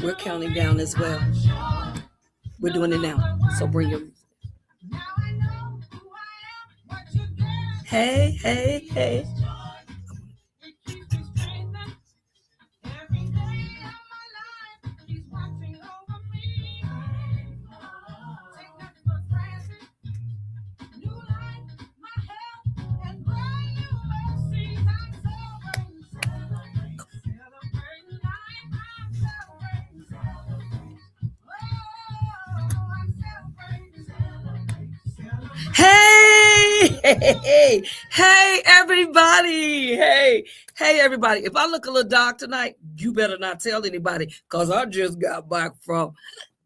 we're counting down as well. We're doing it now. So bring your. Hey, hey, hey. Hey, everybody. Hey, everybody. If I look a little dark tonight, you better not tell anybody because I just got back from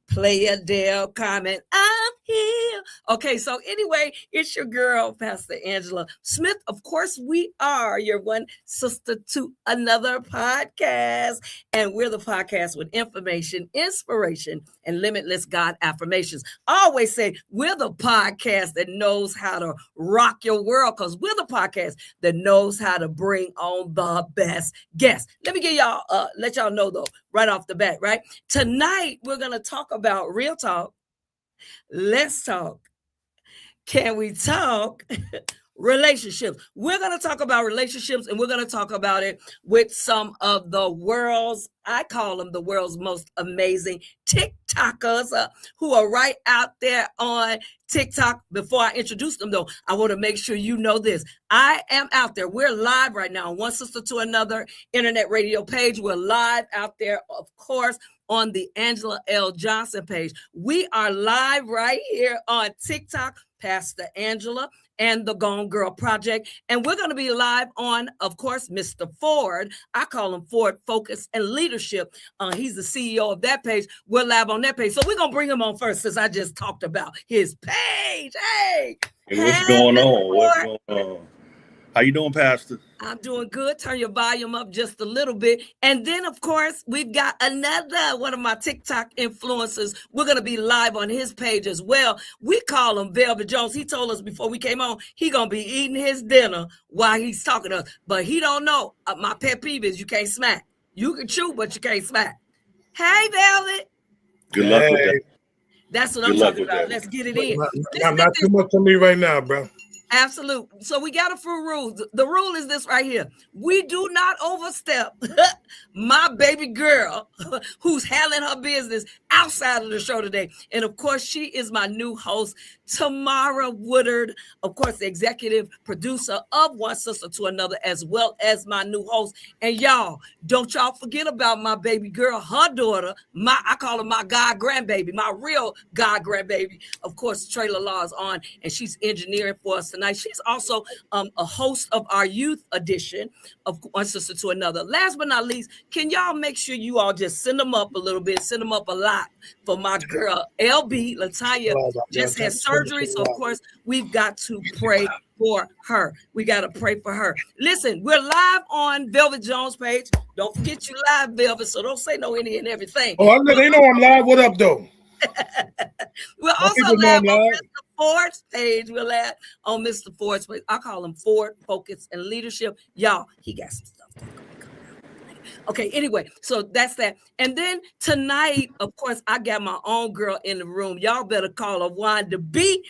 Playa del Carmen. I'm here. Okay, so anyway, it's your girl, Pastor Angela Smith. Of course, we are your one sister to another podcast. And we're the podcast with information, inspiration, and limitless God affirmations. I always say we're the podcast that knows how to rock your world because we're the podcast that knows how to bring on the best guests. Let me get y'all, let y'all know though, right off the bat, right? Tonight, we're going to talk about real talk. Let's talk. Can we talk? Relationships. We're going to talk about relationships and we're going to talk about it with some of the world's, I call them the world's most amazing TikTokers who are right out there on TikTok. Before I introduce them though, I want to make sure you know this. I am out there. We're live right now on One Sister to Another internet radio page. We're live out there, of course, on the Angela L. Johnson page. We are live right here on TikTok, Pastor Angela and the Gone Girl Project. And we're going to be live on, of course, Mr. Ford. I call him Ford Focus and Leadership. He's the CEO of that page. We're live on that page. So we're going to bring him on first since I just talked about his page. Hey, what's going on? What's going on? How you doing, Pastor? I'm doing good. Turn your volume up just a little bit. And then, of course, we've got another one of my TikTok influencers. We're going to be live on his page as well. We call him Velvet Jones. He told us before we came on, he going to be eating his dinner while he's talking to us. But he don't know. My pet peeve is you can't smack. You can chew, but you can't smack. Hey, Velvet. Good luck with that. That's what I'm talking about. Let's get it in. Not too much on me right now, bro. Absolutely. So we got a few rules. The rule is this right here. We do not overstep my baby girl who's handling her business outside of the show today. And of course, she is my new host, Tamara Woodard, of course, the executive producer of One Sister to Another, as well as my new host. And y'all, don't y'all forget about my baby girl, her daughter, I call her my God grandbaby, my real God grandbaby. Of course, Trailer Law is on, and she's engineering for us tonight. She's also a host of our youth edition of One Sister to Another. Last but not least, can y'all make sure you all just send them up a little bit, send them up a lot for my girl, LB, Latanya, just had surgery. So, of course, we've got to pray for her. We got to pray for her. Listen, we're live on Velvet Jones' page. Don't forget you live, Velvet, so don't say no any and everything. Oh, they know I'm live. What up, though? We're also live on Mr. Ford's page. We're live on Mr. Ford's page. I call him Ford Focus and Leadership. Y'all, he got some stuff to Okay, anyway, so that's that. And then tonight, of course, I got my own girl in the room. Y'all better call her Wanda B.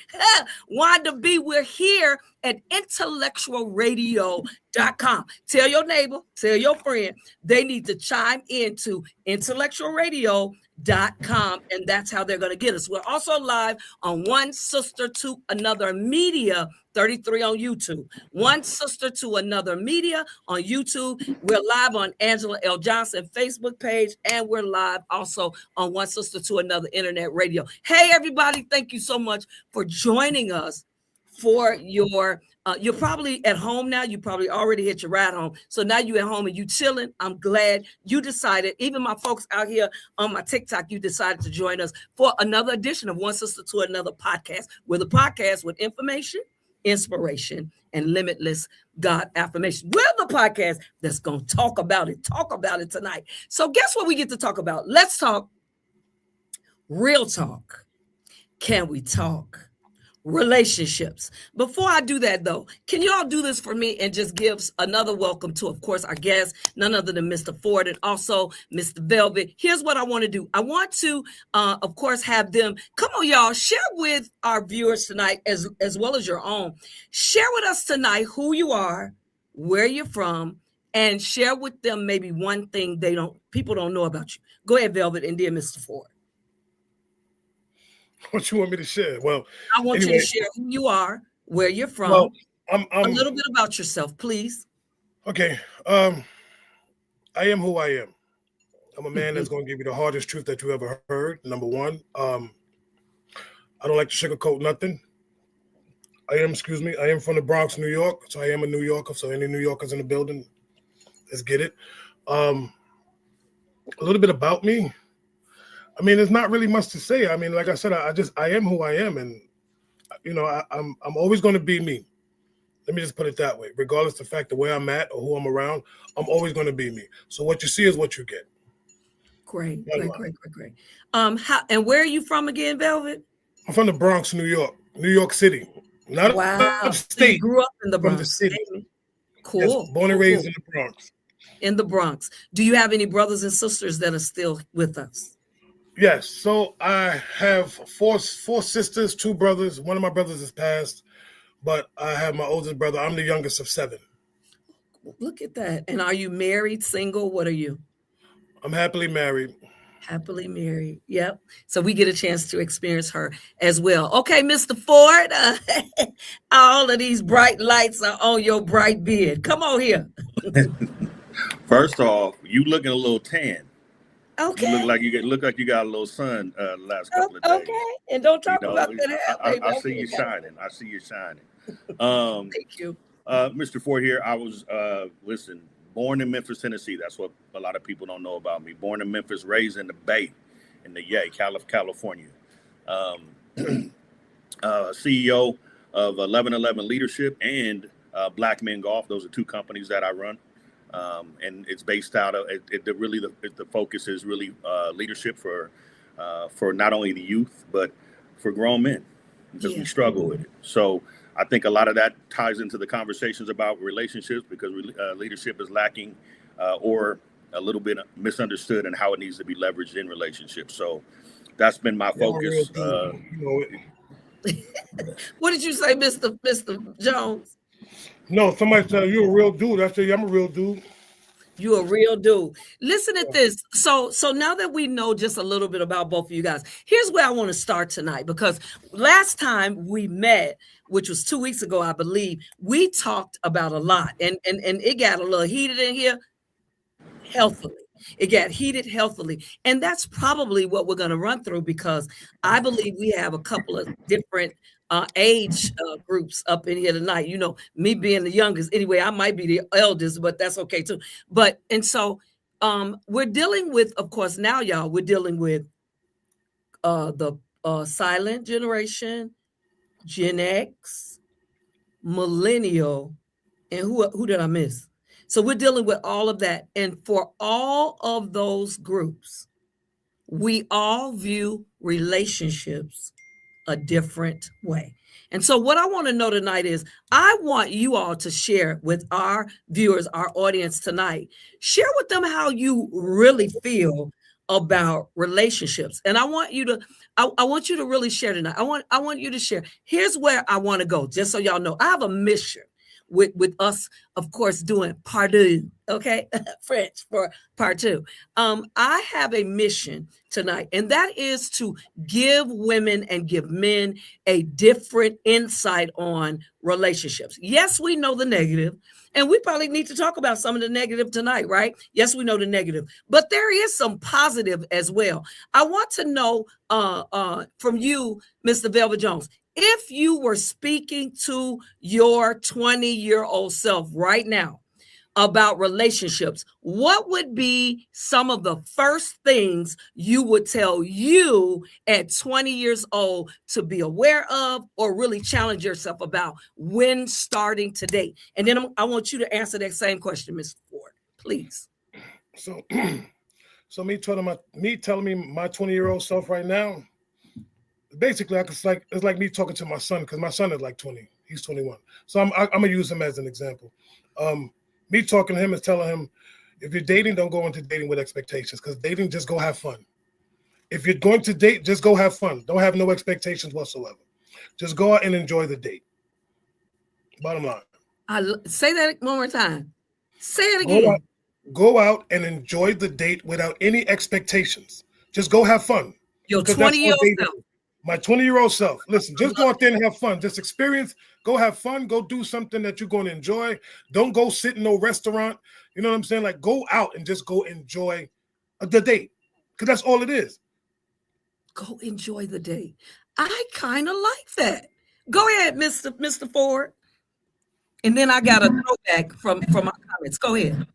Wanda B, we're here at intellectualradio.com. Tell your neighbor, tell your friend, they need to chime into intellectualradio.com, and that's how they're going to get us. We're also live on One Sister to Another Media 33 on YouTube. One Sister to Another Media on YouTube. We're live on Angela L. Johnson Facebook page, and we're live also on One Sister to Another Internet Radio. Hey, everybody, thank you so much for joining us for your you're probably at home now. You probably already hit your ride home. So now you at home and you chilling. I'm glad you decided, even my folks out here on my TikTok, you decided to join us for another edition of One Sister to Another podcast. We're the podcast with information, inspiration, and limitless God affirmation. We're the podcast that's going to talk about it tonight. So guess what we get to talk about? Let's talk real talk. Can we talk? relationships. Before I do that, though, can you all do this for me and just give another welcome to, of course, our guest, none other than Mr. Ford and also Mr. Velvet. Here's what I want to do. I want to, of course, have them, come on, y'all, share with our viewers tonight, as well as your own. Share with us tonight who you are, where you're from, and share with them maybe one thing people don't know about you. Go ahead, Velvet, and then Mr. Ford. What you want me to share? Well, I want you to share who you are, where you're from, I'm a little bit about yourself, please. Okay. I am who I am. I'm a man that's going to give you the hardest truth that you ever heard. Number one, I don't like to sugarcoat nothing. I am from the Bronx, New York. So I am a New Yorker. So any New Yorkers in the building, let's get it. A little bit about me. I mean, there's not really much to say. I mean, like I said, I am who I am, and I'm always going to be me. Let me just put it that way. Regardless of the fact the way I'm at or who I'm around, I'm always going to be me. So what you see is what you get. Great. And where are you from again, Velvet? I'm from the Bronx, New York City. Not upstate. So you grew up in the Bronx. From the city. Cool. Yes, born and raised in the Bronx. In the Bronx. Do you have any brothers and sisters that are still with us? Yes. So I have four sisters, 2 brothers. One of my brothers has passed, but I have my oldest brother. I'm the youngest of 7. Look at that. And are you married, single? What are you? I'm happily married. Happily married. Yep. So we get a chance to experience her as well. Okay, Mr. Ford, all of these bright lights are on your bright beard. Come on here. First off, you looking a little tan. Okay. You look like you got a little sun last couple of days. Okay. And don't talk about that. I see you shining. I see you shining. Thank you. Mr. Ford here. I was born in Memphis, Tennessee. That's what a lot of people don't know about me. Born in Memphis, raised in the Bay, in the California. CEO of 1111 Leadership and Black Men Golf. Those are 2 companies that I run. And it's based out of the focus is really leadership for not only the youth but for grown men, because we struggle with it. So I think a lot of that ties into the conversations about relationships, because leadership is lacking or a little bit misunderstood in how it needs to be leveraged in relationships. So that's been my focus. What did you say, Mr. Jones? No, somebody said you're a real dude. I said, I'm a real dude. You a real dude. Listen at this. So now that we know just a little bit about both of you guys, here's where I want to start tonight, because last time we met, which was 2 weeks ago, I believe, we talked about a lot, and it got a little heated in here healthily. It got heated healthily. And that's probably what we're going to run through, because I believe we have a couple of different age groups up in here tonight. You know, me being the youngest, anyway, I might be the eldest, but that's okay too. So we're dealing with, of course, now, y'all, we're dealing with the silent generation, Gen X, millennial, and who did I miss? So we're dealing with all of that. And for all of those groups, we all view relationships a different way. And so what I want to know tonight is, I want you all to share with our viewers, our audience tonight, share with them how you really feel about relationships. And I want you to really share tonight. I want you to share. Here's where I want to go, just so y'all know. I have a mission with us, of course, doing part 2, okay? French for part 2. I have a mission tonight, and that is to give women and give men a different insight on relationships. Yes, we know the negative, and we probably need to talk about some of the negative tonight, right? Yes, we know the negative, but there is some positive as well. I want to know from you, Mr. Velvet Jones, if you were speaking to your 20-year-old self right now about relationships, what would be some of the first things you would tell you at 20 years old to be aware of, or really challenge yourself about when starting to date? And then I want you to answer that same question, Mr. Ford, please. So me telling me my 20-year-old self right now, basically, it's like me talking to my son, because my son is like 20. He's 21. So I'm gonna use him as an example. Me talking to him is telling him, if you're dating, don't go into dating with expectations, because dating, just go have fun. If you're going to date, just go have fun. Don't have no expectations whatsoever. Just go out and enjoy the date. Bottom line. Say that one more time. Say it again. Go out and enjoy the date without any expectations. Just go have fun. Your 20-year-old self. My 20-year-old self. Listen, just go out there and have fun. Just experience. Go have fun. Go do something that you're going to enjoy. Don't go sit in no restaurant. You know what I'm saying? Like, go out and just go enjoy the date, because that's all it is. Go enjoy the date. I kind of like that. Go ahead, Mr. Ford. And then I got a throwback from my comments. Go ahead.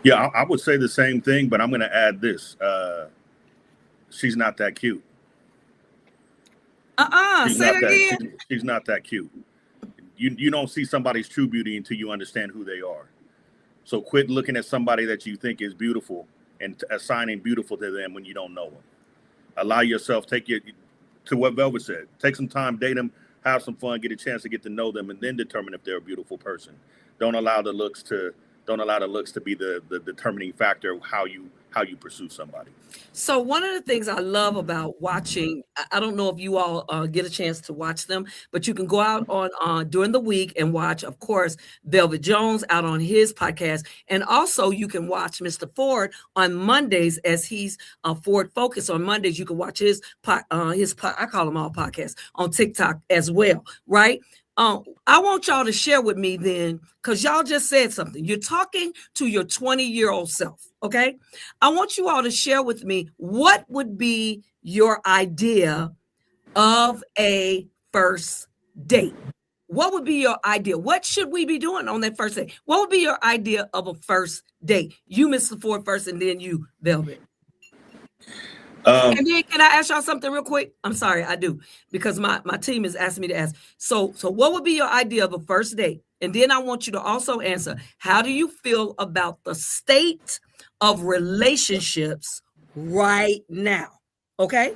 Yeah, I would say the same thing, but I'm going to add this. She's not that cute. Say it again. She's not that cute. You don't see somebody's true beauty until you understand who they are. So quit looking at somebody that you think is beautiful and assigning beautiful to them when you don't know them. Allow yourself, to what Velvet said, take some time, date them, have some fun, get a chance to get to know them, and then determine if they're a beautiful person. Don't allow the looks to be the determining factor of how you pursue somebody. So one of the things I love about watching, I don't know if you all get a chance to watch them, but you can go out on during the week and watch, of course, Velvet Jones out on his podcast. And also you can watch Mr. Ford on Mondays, as he's Ford Focus on Mondays. You can watch his I call them all podcasts on TikTok as well, right? I want y'all to share with me then, because y'all just said something. You're talking to your 20-year-old self, okay? I want you all to share with me, what would be your idea of a first date? What would be your idea? What should we be doing on that first date? What would be your idea of a first date? You, Mr. Ford, first, and then you, Velvet. And then can I ask y'all something real quick? I'm sorry, I do, because my team is asking me to ask. So what would be your idea of a first date? And then I want you to also answer, how do you feel about the state of relationships right now? Okay.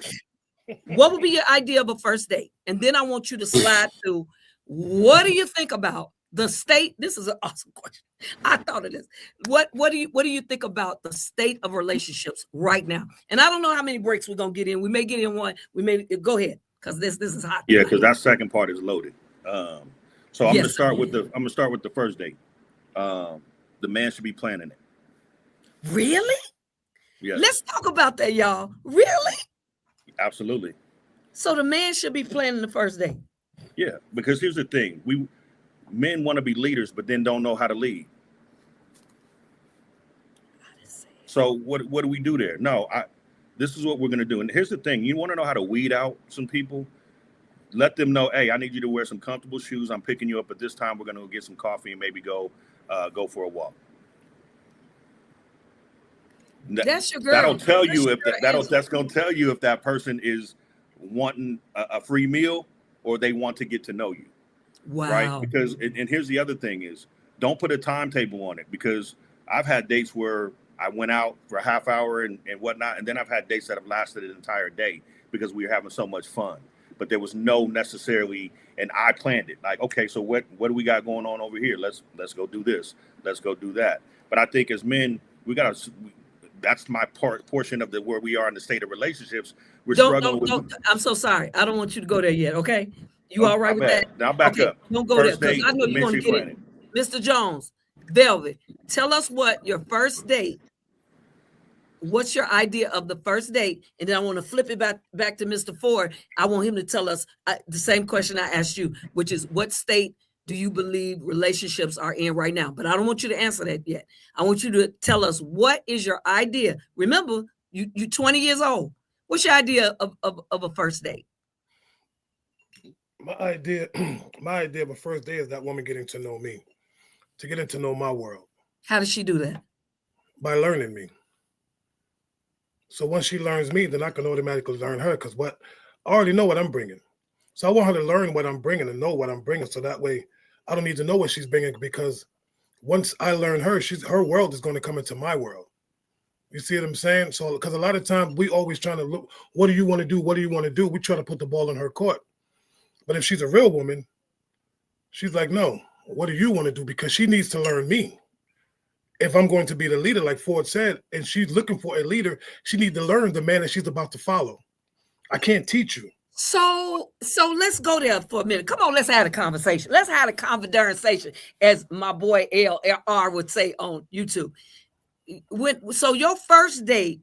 What would be your idea of a first date? And then I want you to slide to, what do you think about the state? This is an awesome question. I thought of this. What do you think about the state of relationships right now? And I don't know how many breaks we're gonna get in. We may get in one. We may go ahead, because this is hot. Yeah, because that second part is loaded. So I'm gonna start with the first date. The man should be planning it. Really? Yeah. Let's talk about that, y'all. Really? Absolutely. So the man should be planning the first date. Yeah, because here's the thing: men want to be leaders, but then don't know how to lead. So what do we do there? No, this is what we're going to do. And here's the thing. You want to know how to weed out some people? Let them know, hey, I need you to wear some comfortable shoes. I'm picking you up at this time. We're going to go get some coffee and maybe go for a walk. That's your girl. That'll tell you that's going to tell you if that person is wanting a free meal or they want to get to know you. Wow. Right? Because, and here's the other thing is, don't put a timetable on it, because I've had dates where I went out for a half hour and whatnot, and then I've had dates that have lasted an entire day because we were having so much fun. But there was no necessarily, and I planned it. Like, okay, so what do we got going on over here? Let's go do this. Let's go do that. But I think as men, that's my portion of where we are in the state of relationships. We're struggling with. I'm so sorry. I don't want you to go there yet. Okay. You all right with that? Now back up. Don't go there, because I know you want to get it. Mr. Jones, Velvet, tell us what your first date. What's your idea of the first date? And then I want to flip it back to Mr. Ford. I want him to tell us the same question I asked you, which is, what state do you believe relationships are in right now? But I don't want you to answer that yet. I want you to tell us, what is your idea? Remember, you're 20 years old. What's your idea of a first date? My idea of a first date is that woman getting to know me, to getting to know my world. How does she do that? By learning me. So once she learns me, then I can automatically learn her, because I already know what I'm bringing. So I want her to learn what I'm bringing and know what I'm bringing, so that way I don't need to know what she's bringing, because once I learn her, her world is going to come into my world. You see what I'm saying? So, because a lot of times we always trying to look, what do you want to do? What do you want to do? We try to put the ball in her court. But if she's a real woman, she's like, no, what do you want to do? Because she needs to learn me. If I'm going to be the leader, like Ford said, and she's looking for a leader, she needs to learn the man that she's about to follow. I can't teach you. So let's go there for a minute. Come on, let's have a conversation. Let's have a conversation, as my boy LR would say on YouTube. So your first date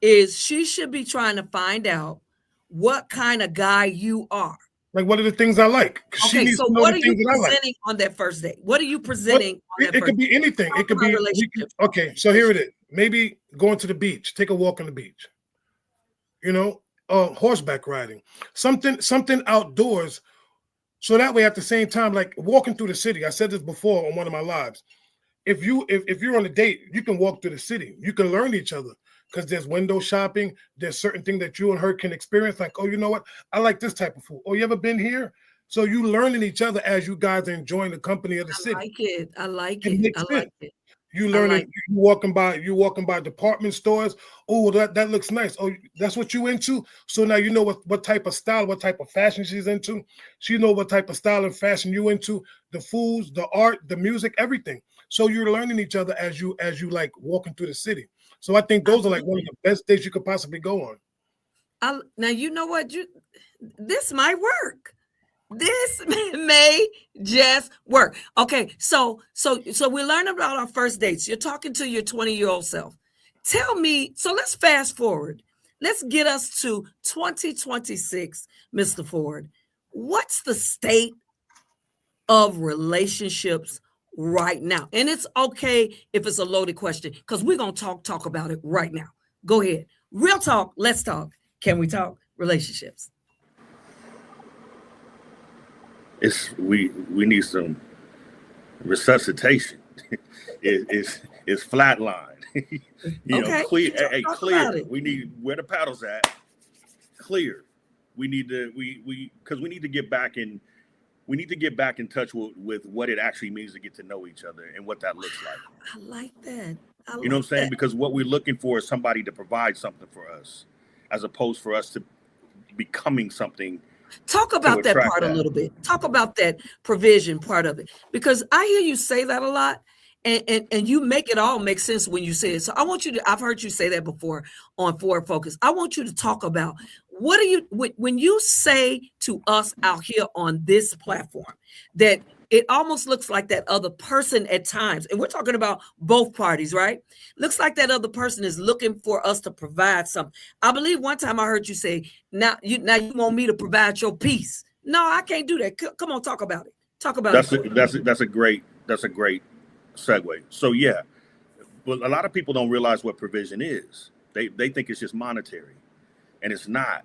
is she should be trying to find out what kind of guy you are. Like, what are the things I like? Okay, so what are you presenting on that first date? What are you presenting on that It could be anything. It could be okay. So here it is. Maybe going to the beach, take a walk on the beach. You know, horseback riding, something outdoors. So that way, at the same time, like walking through the city. I said this before on one of my lives. If you're on a date, you can walk through the city. You can learn each other. Because there's window shopping, there's certain things that you and her can experience. Like, oh, you know what? I like this type of food. Oh, you ever been here? So you learning each other as you guys are enjoying the company of the city. I like it. You learning. You walking by department stores. Oh, that looks nice. Oh, that's what you into. So now you know what type of style, what type of fashion she's into. She know what type of style and fashion you into. The foods, the art, the music, everything. So you're learning each other as you like walking through the city. So I think those are like one of the best dates you could possibly go on. Now, you know what? This might work. This may just work. Okay, so we're learning about our first dates. You're talking to your 20-year-old self. Tell me, so let's fast forward. Let's get us to 2026, Mr. Ford. What's the state of relationships right now? And it's okay if it's a loaded question, because we're going to talk about it right now. Go ahead. Real talk. Let's talk. Can we talk relationships? We need some resuscitation. It's flatline. Clear. We need where the paddle's at. Clear. We need to because we need to get back in. We need to get back in touch with what it actually means to get to know each other and what that looks like. I like that. You know what I'm saying? Because what we're looking for is somebody to provide something for us, as opposed for us to becoming something. Talk about that part a little bit. Talk about that provision part of it, because I hear you say that a lot, and you make it all make sense when you say it. So I want you to, I've heard you say that before on Forward Focus. I want you to talk about what do you, when you say to us out here on this platform that it almost looks like that other person at times, and we're talking about both parties, right? Looks like that other person is looking for us to provide something. I believe one time I heard you say, now you want me to provide your peace. No, I can't do that. Come on, talk about it. Talk about it. That's a great segue. So yeah, but a lot of people don't realize what provision is. They think it's just monetary, and it's not.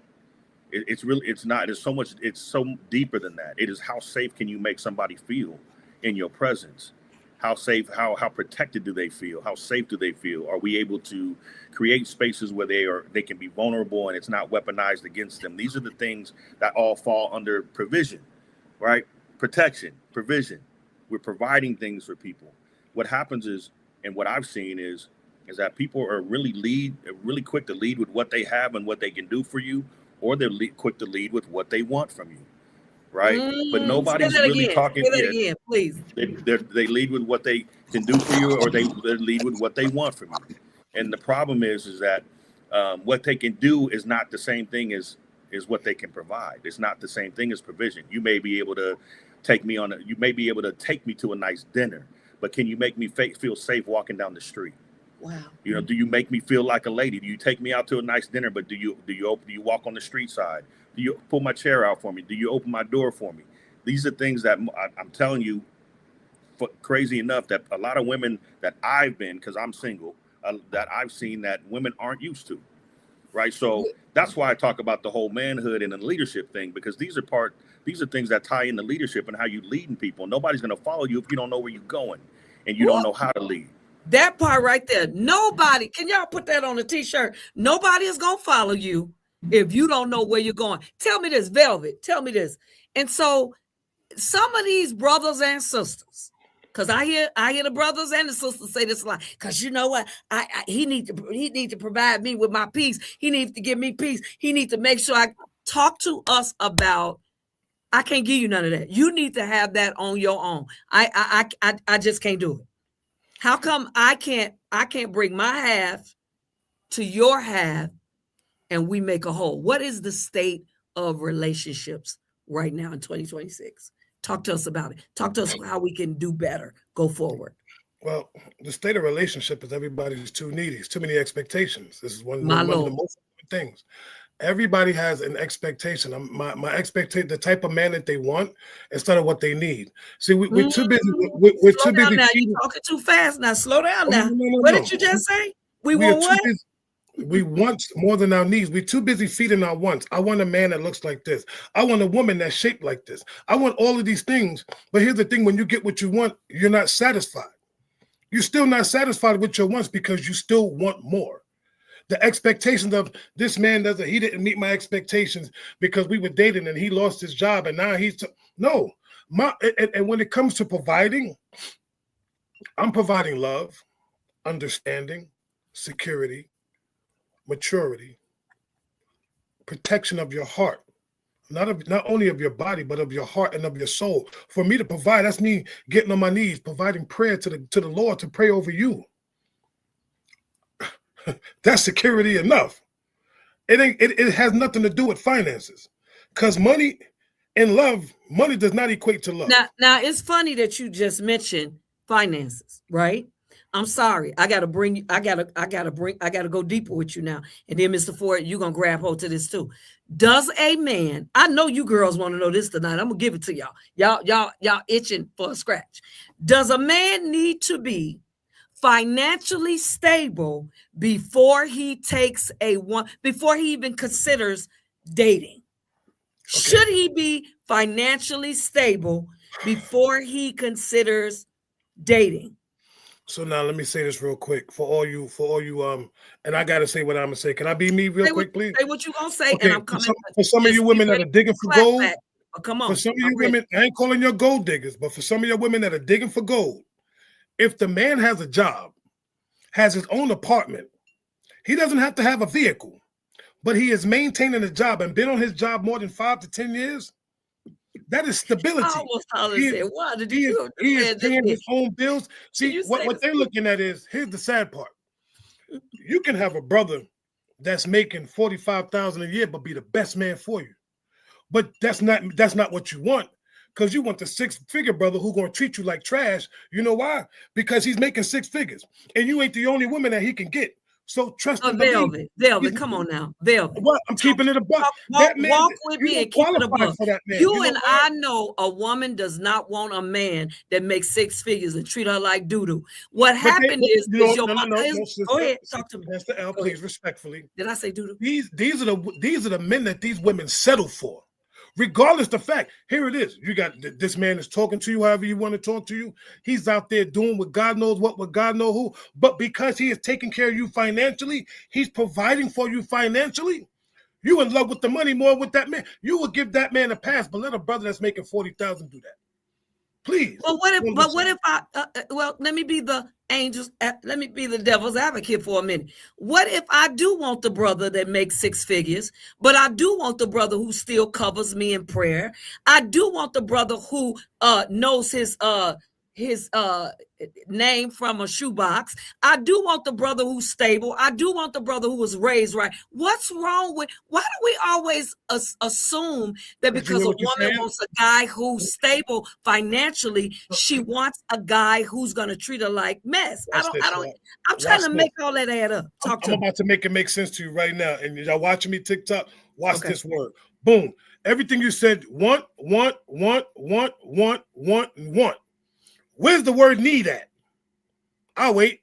It's not. It's so much. It's so deeper than that. It is how safe can you make somebody feel in your presence? How safe? How protected do they feel? How safe do they feel? Are we able to create spaces where they can be vulnerable and it's not weaponized against them? These are the things that all fall under provision, right? Protection, provision. We're providing things for people. What happens is, and what I've seen is that people are really quick to lead with what they have and what they can do for you, or they're quick to lead with what they want from you, right? But nobody's really talking. Say that again, please. They lead with what they can do for you, or they lead with what they want from you. And the problem is that what they can do is not the same thing as what they can provide. It's not the same thing as provision. You may be able to take me to a nice dinner, but can you make me feel safe walking down the street? Wow. You know, do you make me feel like a lady? Do you take me out to a nice dinner, but do you walk on the street side? Do you pull my chair out for me? Do you open my door for me? These are things that I'm telling you, crazy enough, that a lot of women that I've been, because I'm single, that I've seen that women aren't used to, right? So that's why I talk about the whole manhood and the leadership thing, because these are things that tie into leadership and how you leading people. Nobody's going to follow you if you don't know where you're going and you don't know how to lead. That part right there. Nobody, can y'all put that on a t-shirt? Nobody is going to follow you if you don't know where you're going. Tell me this, Velvet. Tell me this. And so some of these brothers and sisters Because I hear the brothers and the sisters say this a lot. Because you know what? He need to provide me with my peace. He needs to give me peace. He needs to make sure I talk to us about. I can't give you none of that. You need to have that on your own. I just can't do it. How come I can't bring my half to your half and we make a whole? What is the state of relationships right now in 2026? Talk to us about it. Talk to us how we can do better, go forward. Well, the state of relationship is everybody's too needy. It's too many expectations. This is one of the most important things. Everybody has an expectation. My expectation, the type of man that they want instead of what they need. See, we're too busy. We're too busy. Now. You're talking too fast. Now, slow down. Now, what did you just say? We want what? We want more than our needs. We're too busy feeding our wants. I want a man that looks like this. I want a woman that's shaped like this. I want all of these things. But here's the thing: when you get what you want, you're not satisfied. You're still not satisfied with your wants because you still want more. The expectations of this man he didn't meet my expectations because we were dating and he lost his job and now no. And when it comes to providing, I'm providing love, understanding, security, maturity, protection of your heart, not only of your body, but of your heart and of your soul. For me to provide, that's me getting on my knees, providing prayer to the Lord to pray over you. That's security enough. It has nothing to do with finances, because money and love, money does not equate to love. Now it's funny that you just mentioned finances, right? I'm sorry. I gotta go deeper with you now. And then Mr. Ford, you're gonna grab hold to this too. Does a man, I know you girls want to know this tonight. I'm gonna give it to y'all. Y'all itching for a scratch. Does a man need to be financially stable before he even considers dating? Okay. Should he be financially stable before he considers dating? So now let me say this real quick for all you, and I gotta say what I'm gonna say. Can I be me real quick, please? Say what you gonna say, okay. And I'm coming. For some of you women that are digging for gold, come on. For some of you women, I ain't calling you gold diggers, but for some of your women that are digging for gold, if the man has a job, has his own apartment, he doesn't have to have a vehicle, but he is maintaining a job and been on his job more than 5 to 10 years, that is stability. He is paying his own bills. See, what they're looking at is, here's the sad part. You can have a brother that's making $45,000 a year, but be the best man for you. But that's not what you want. Because you want the 6-figure brother who's going to treat you like trash. You know why? Because he's making 6 figures. And you ain't the only woman that he can get. So trust him. Velvet, come on now. Velvet. What? I'm keeping it above. Walk with me and keep it above. You and I know a woman does not want a man that makes 6 figures and treat her like doo-doo. What happened is your mom. Go ahead, talk to me. Pastor L, please, respectfully. Did I say doo-doo? These are the men that these women settle for. Regardless of the fact, here it is. You got this man is talking to you however you want to talk to you. He's out there doing what God knows what God knows who. But because he is taking care of you financially, he's providing for you financially. You in love with the money more with that man. You would give that man a pass, but let a brother that's making $40,000 do that. Please. Well, what if I? Let me be the angels. Let me be the devil's advocate for a minute. What if I do want the brother that makes 6 figures, but I do want the brother who still covers me in prayer? I do want the brother who knows his name from a shoebox. I do want the brother who's stable. I do want the brother who was raised right. What's wrong with? Why do we always assume that because a woman wants a guy who's stable financially, she wants a guy who's gonna treat her like mess? I'm trying to make all that add up. I'm about to make it make sense to you right now. And y'all watching me TikTok, watch this word. Boom. Everything you said, want. Where's the word need at? I'll wait.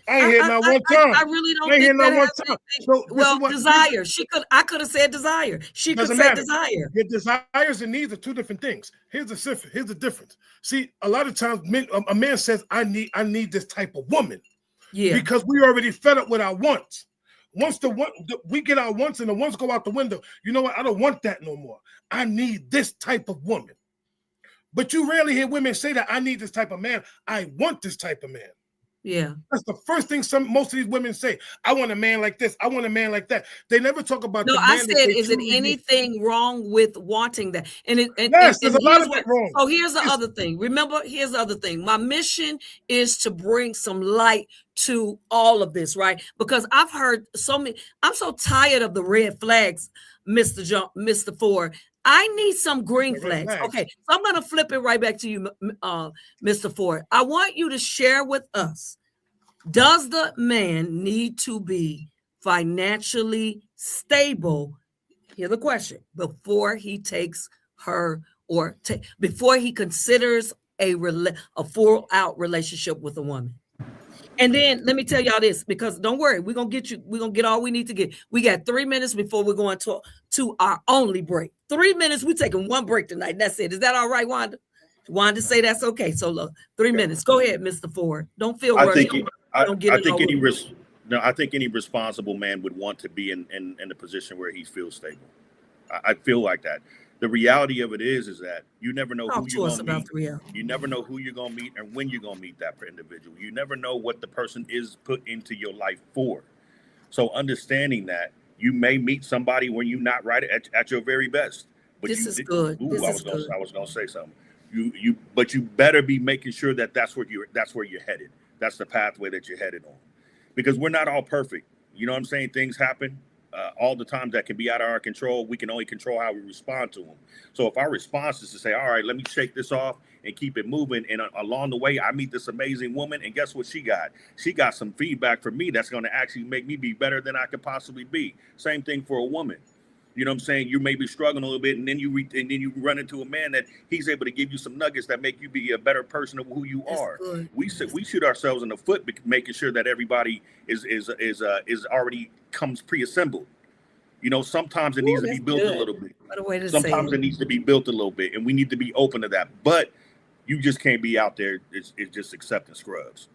I ain't hear not one time. I really don't think that has anything. Well, desire. I could have said desire. She could say desire. Your desires and needs are 2 different things. Here's the difference. See, a lot of times a man says, I need this type of woman. Yeah. Because we already fed up with our wants. Once we get our wants and the wants go out the window, you know what? I don't want that no more. I need this type of woman. But you rarely hear women say that I need this type of man. I want this type of man. Yeah. That's the first thing most of these women say. I want a man like this. I want a man like that. They never talk about the man. I said, is it anything wrong with wanting that? Yes, there's a lot of it wrong. Oh, here's the other thing. Remember, here's the other thing. My mission is to bring some light to all of this, right? Because I've heard so many. I'm so tired of the red flags, Mr. Ford. I need some green flags. Okay, so I'm going to flip it right back to you, Mr. Ford. I want you to share with us, does the man need to be financially stable? Here's the question. Before he takes her or before he considers a full-out relationship with a woman. And then let me tell y'all this, because don't worry, we're going to get all we need to get. We got 3 minutes before we're going to our only break. 3 minutes, we're taking one break tonight. That's it. Is that all right, Wanda? Wanda say that's okay. So look, 3 minutes. Go ahead, Mr. Ford. Don't feel worried. I think any responsible man would want to be in a position where he feels stable. I feel like that. The reality of it is that you never know who you're going to meet. You never know who you're going to meet and when you're going to meet that individual. You never know what the person is put into your life for. So understanding that you may meet somebody when you're not right at your very best. But this is good. I was going to say something. But you better be making sure that that's where you're headed. That's the pathway that you're headed on. Because we're not all perfect. You know what I'm saying? Things happen. All the times that can be out of our control. We can only control how we respond to them. So if our response is to say, all right, let me shake this off and keep it moving. And along the way, I meet this amazing woman. And guess what she got? She got some feedback from me that's going to actually make me be better than I could possibly be. Same thing for a woman. You know what I'm saying? You may be struggling a little bit, and then you run into a man that he's able to give you some nuggets that make you be a better person of who you are. We shoot ourselves in the foot, making sure that everybody is already comes pre-assembled. You know, sometimes it needs to be built a little bit. Sometimes it needs to be built a little bit, and we need to be open to that. But you just can't be out there. It's just accepting scrubs.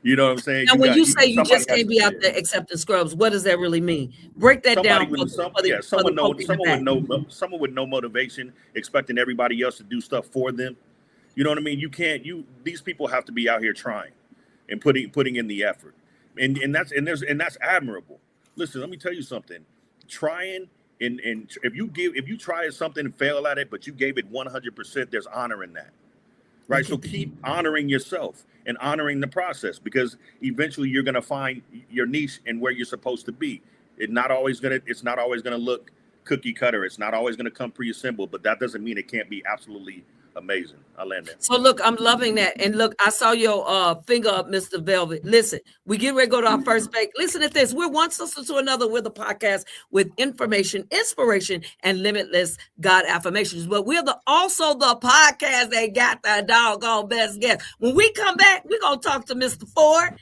You know what I'm saying? And when you say you just can't be out there accepting scrubs, what does that really mean? Break that down. Someone with no motivation, expecting everybody else to do stuff for them. You know what I mean? These people have to be out here trying and putting in the effort, and that's admirable. Listen, let me tell you something. Trying and if you try something and fail at it, but you gave it 100%, there's honor in that. Right. So keep honoring yourself and honoring the process, because eventually you're going to find your niche and where you're supposed to be. It's not always going to look cookie cutter. It's not always going to come pre-assembled, but that doesn't mean it can't be absolutely amazing. I land there. So look, I'm loving that. And look, I saw your finger up, Mr. Velvet. Listen, we get ready to go to our first break. Listen to this. We're one sister to another. We're the podcast with information, inspiration, and limitless God affirmations. But we're also the podcast that got the doggone best guest. When we come back, we're going to talk to Mr. Ford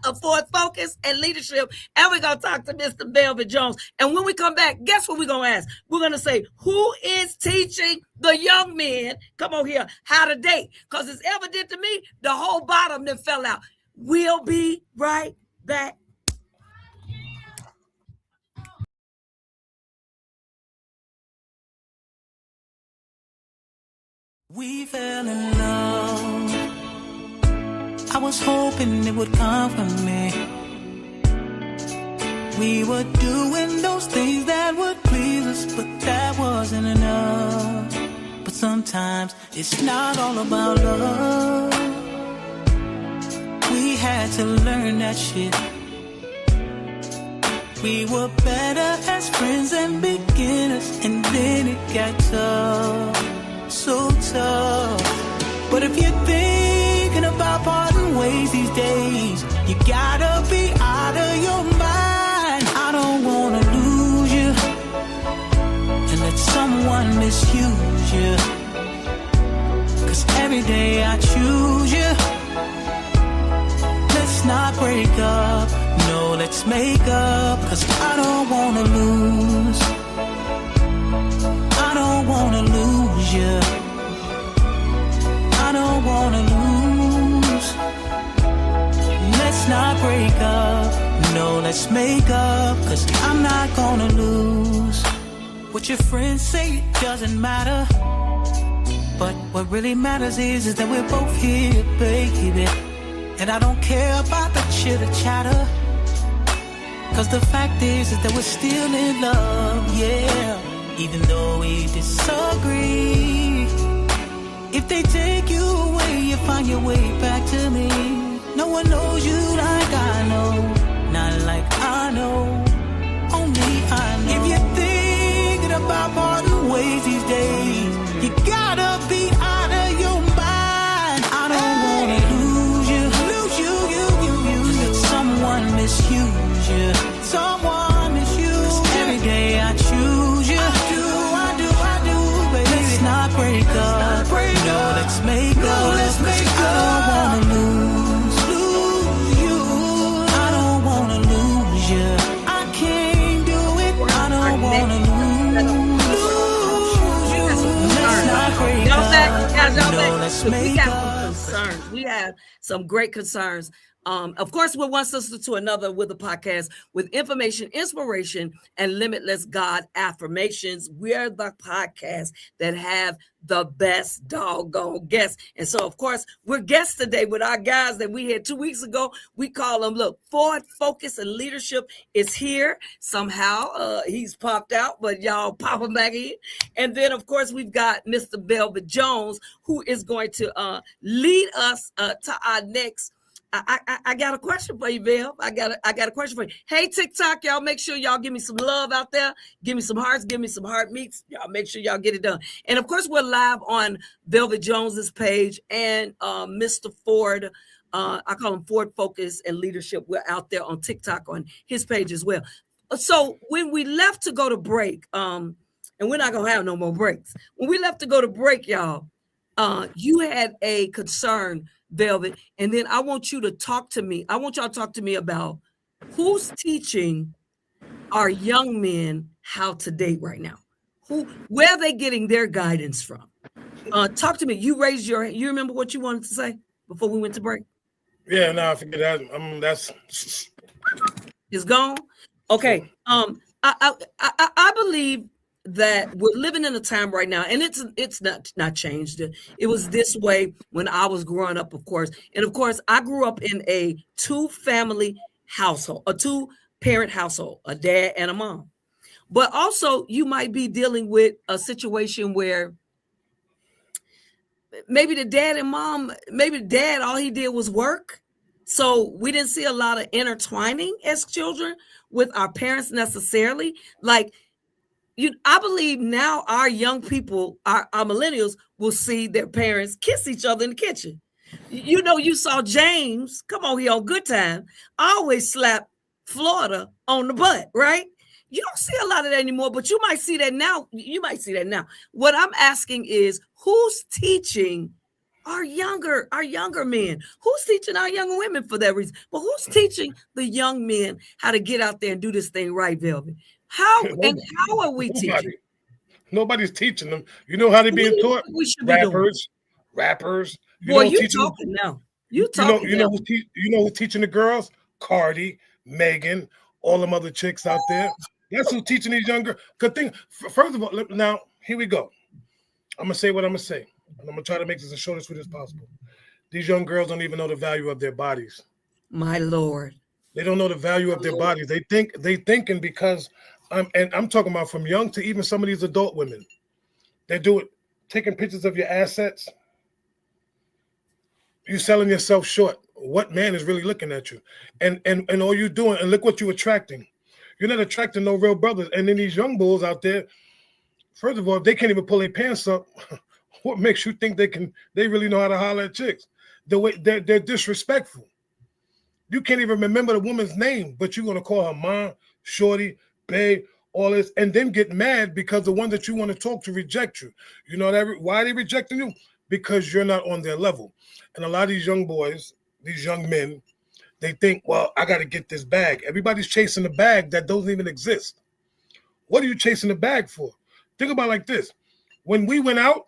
of Ford Focus and Leadership. And we're going to talk to Mr. Velvet Jones. And when we come back, guess what we're going to ask? We're going to say, who is teaching the young men, come on here, how to date? Because it's evident to me, the whole bottom that fell out. We'll be right back. We fell in love. I was hoping it would come from me. We were doing those things that would please us, but that wasn't enough. But sometimes it's not all about love. We had to learn that shit. We were better as friends and beginners, and then it got tough, so tough. But if you're thinking about parting ways these days, you gotta be out of your mind. I don't wanna lose you and let someone misuse you, 'cause every day I choose you. Let's not break up, no, let's make up, 'cause I don't wanna lose. I don't wanna lose you. I don't wanna lose. Let's not break up, no, let's make up, 'cause I'm not gonna lose. What your friends say, it doesn't matter. But what really matters is that we're both here, baby. And I don't care about the chitter chatter. Cause the fact is that we're still in love, yeah. Even though we disagree. If they take you away, you find your way back to me. No one knows you like I know. Not like I know. Only I know. If you're thinking about parting ways these days, you gotta be out of your mind. I don't wanna lose you. Let someone misuse you. Someone misuse you. Every day I choose you. I do, baby. Let's not break up. No, let's make up. I don't wanna lose you. I don't wanna lose you. I can't do it. I don't wanna lose you. Let's not break up. No, let's make up. We have some great concerns. Of course, we're one sister to another with a podcast with information, inspiration, and limitless God affirmations. We're the podcast that have the best doggone guests. And so, of course, we're guests today with our guys that we had 2 weeks ago. We call them, look, Forward Focus and Leadership is here. Somehow he's popped out, but y'all pop him back in. And then, of course, we've got Mr. Velvet Jones, who is going to lead us to our next. I got a question for you, Vel. I got a question for you. Hey, TikTok, y'all, make sure y'all give me some love out there. Give me some hearts. Give me some heart meets. Y'all make sure y'all get it done. And, of course, we're live on Velvet Jones's page and Mr. Ford. I call him Ford Focus and Leadership. We're out there on TikTok on his page as well. So when we left to go to break, and we're not going to have no more breaks. When we left to go to break, y'all, you had a concern, Velvet, and then I want you to talk to me. I want y'all to talk to me about who's teaching our young men how to date right now. Where are they getting their guidance from? Talk to me. You remember what you wanted to say before we went to break? Yeah, no, I forget that. That's it's gone. Okay. I believe that we're living in a time right now, and it's not changed. It was this way when I was growing up, of course. And of course, I grew up in a two-family household, a two-parent household, a dad and a mom. But also, you might be dealing with a situation where maybe the dad and mom, maybe the dad, all he did was work. So we didn't see a lot of intertwining as children with our parents necessarily. Like, I believe now our young people, our millennials, will see their parents kiss each other in the kitchen. You know, you saw James, come on here on Good Time, always slap Florida on the butt, right? You don't see a lot of that anymore, but you might see that now. What I'm asking is, who's teaching our younger men? Who's teaching our younger women for that reason? But who's teaching the young men how to get out there and do this thing right, Velvet? How are we teaching? Nobody's teaching them. You know how they're being taught? We should Rappers. Boy, you talking now. You talking you know who's teaching the girls? Cardi, Megan, all them other chicks out there. That's who's teaching these younger. Good thing. First of all, now here we go. I'm gonna say what I'm gonna say, and I'm gonna try to make this as short and sweet as possible. These young girls don't even know the value of their bodies. My Lord. They don't know the value of their bodies. They thinking because I'm talking about from young to even some of these adult women. They do it, taking pictures of your assets. You selling yourself short. What man is really looking at you? And all you doing, and look what you're attracting. You're not attracting no real brothers. And then these young bulls out there, first of all, if they can't even pull their pants up, what makes you think they really know how to holler at chicks? The way they're disrespectful. You can't even remember the woman's name, but you're gonna call her mom, shorty, babe, all this, and then get mad because the one that you want to talk to reject you. You know that why are they rejecting you? Because you're not on their level. And a lot of these young boys, these young men, they think, well, I got to get this bag. Everybody's chasing a bag that doesn't even exist. What are you chasing the bag for? Think about it like this. When we went out,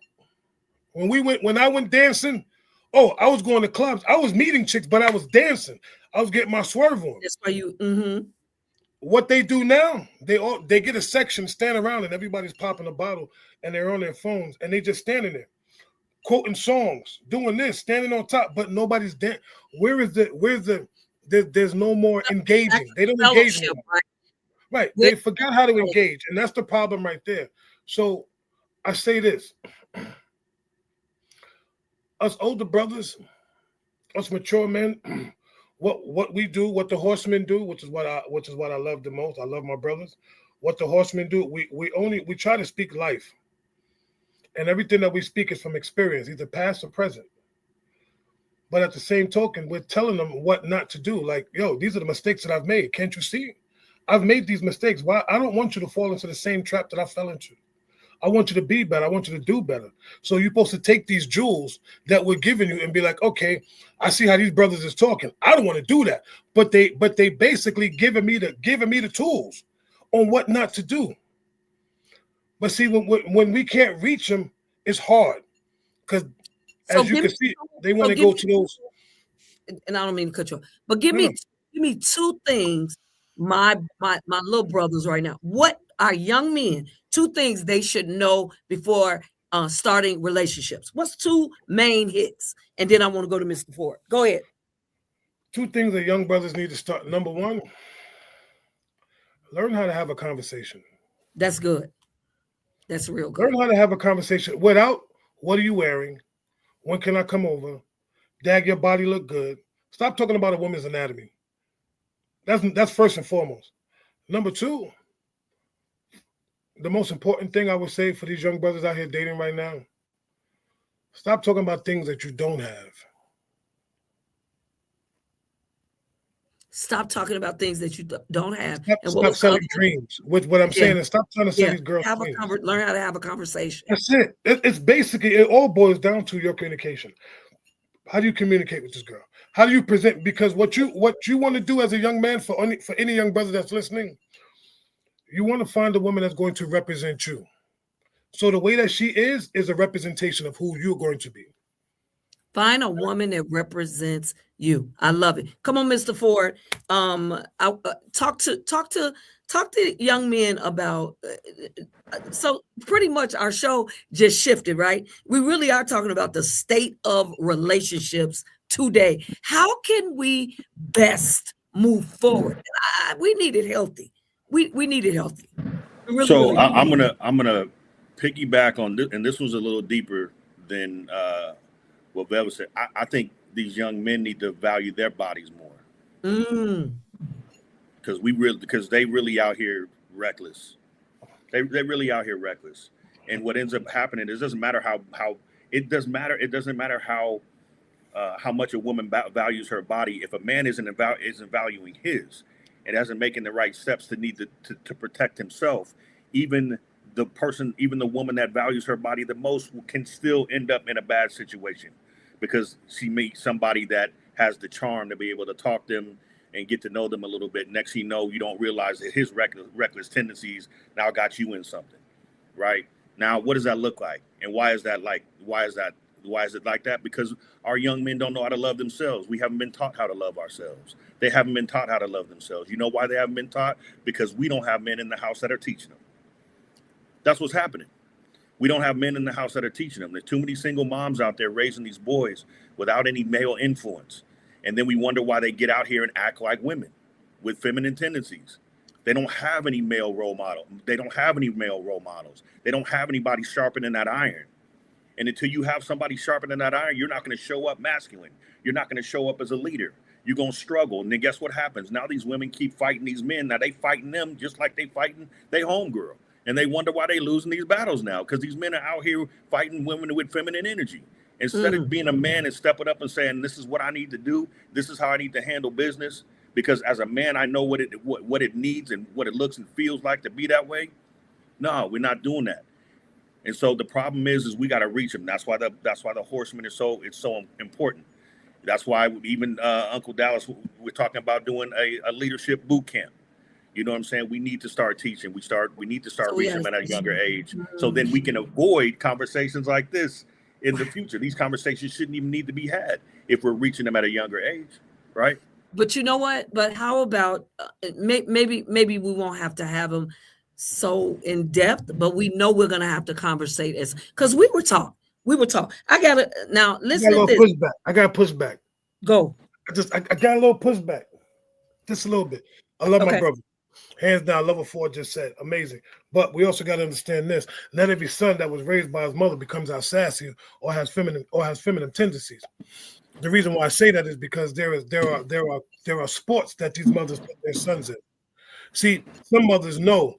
when I went dancing, I was going to clubs. I was meeting chicks, but I was dancing. I was getting my swerve on. That's why you. What they do now, they get a section, stand around, and everybody's popping a bottle, and they're on their phones, and they just standing there. quoting songs, doing this, standing on top, but nobody's there. There's no more engaging. They don't engage anymore. Right. They forgot how to engage. And that's the problem right there. So I say this. Us older brothers, us mature men, what we do, what the horsemen do, which is what I love the most. I love my brothers. What the horsemen do, we try to speak life. And everything that we speak is from experience, either past or present. But at the same token, we're telling them what not to do. Like, yo, these are the mistakes that I've made. Can't you see? I've made these mistakes. Why? I don't want you to fall into the same trap that I fell into. I want you to be better. I want you to do better. So you're supposed to take these jewels that we're giving you and be like, okay, I see how these brothers is talking. I don't want to do that. But they basically giving me the tools on what not to do. But see, when we can't reach them, it's hard. Because as you can see, they want to go to those. And I don't mean to cut you off, but give me two things. My little brothers right now. What are young men? Two things they should know before starting relationships. What's two main hits? And then I want to go to Mr. Ford. Go ahead. Two things that young brothers need to start. Number one, learn how to have a conversation. That's good. That's real good. Learn how to have a conversation without, what are you wearing? When can I come over? Dag, your body look good. Stop talking about a woman's anatomy. That's first and foremost. Number two, the most important thing I would say for these young brothers out here dating right now, stop talking about things that you don't have. Stop talking about things that you don't have. Stop selling dreams. With what I'm saying is stop trying to sell these girls dreams. Learn how to have a conversation. That's it. It's basically, it all boils down to your communication. How do you communicate with this girl? How do you present? Because what you want to do as a young man, for any young brother that's listening, you want to find a woman that's going to represent you. So the way that she is a representation of who you're going to be. Find a woman that represents you. I love it. Come on, Mr. Ford. Talk to young men about. So pretty much our show just shifted, right? We really are talking about the state of relationships today. How can we best move forward? We need it healthy. We need it healthy. So I'm gonna piggyback on this, and this was a little deeper than what Velva said. I think these young men need to value their bodies more. Because they really out here reckless. They really out here reckless. And what ends up happening is it doesn't matter how much a woman values her body. If a man isn't valuing his and isn't making the right steps to protect himself, even the woman that values her body the most can still end up in a bad situation because she meets somebody that has the charm to be able to talk to them and get to know them a little bit. Next thing you know, you don't realize that his reckless tendencies now got you in something, right? Now, what does that look like? And why is it like that? Because our young men don't know how to love themselves. We haven't been taught how to love ourselves. They haven't been taught how to love themselves. You know why they haven't been taught? Because we don't have men in the house that are teaching them. That's what's happening. We don't have men in the house that are teaching them. There's too many single moms out there raising these boys without any male influence. And then we wonder why they get out here and act like women with feminine tendencies. They don't have any male role model. They don't have any male role models. They don't have anybody sharpening that iron. And until you have somebody sharpening that iron, you're not going to show up masculine. You're not going to show up as a leader. You're going to struggle. And then guess what happens? Now these women keep fighting these men. Now they fighting them just like they fighting their homegirl. And they wonder why they losing these battles now, because these men are out here fighting women with feminine energy. Instead of being a man and stepping up and saying, this is what I need to do. This is how I need to handle business. Because as a man, I know what it needs and what it looks and feels like to be that way. No, we're not doing that. And so the problem is we got to reach them. That's why the horseman is so important. That's why even Uncle Dallas, we're talking about doing a leadership boot camp. You know what I'm saying? We need to start teaching. We need to start reaching them at a younger age. So then we can avoid conversations like this in the future. These conversations shouldn't even need to be had if we're reaching them at a younger age, right? But you know what? But how about maybe we won't have to have them so in depth, but we know we're going to have to conversate because we were taught We were talking. I gotta now I listen got a to little this. pushback. I got pushback. Go. I got a little pushback. Just a little bit. I love my Okay. brother. Hands down, level 4 just said amazing. But we also got to understand this: not every son that was raised by his mother becomes out sassy or has feminine tendencies. The reason why I say that is because there are sports that these mothers put their sons in. See, some mothers know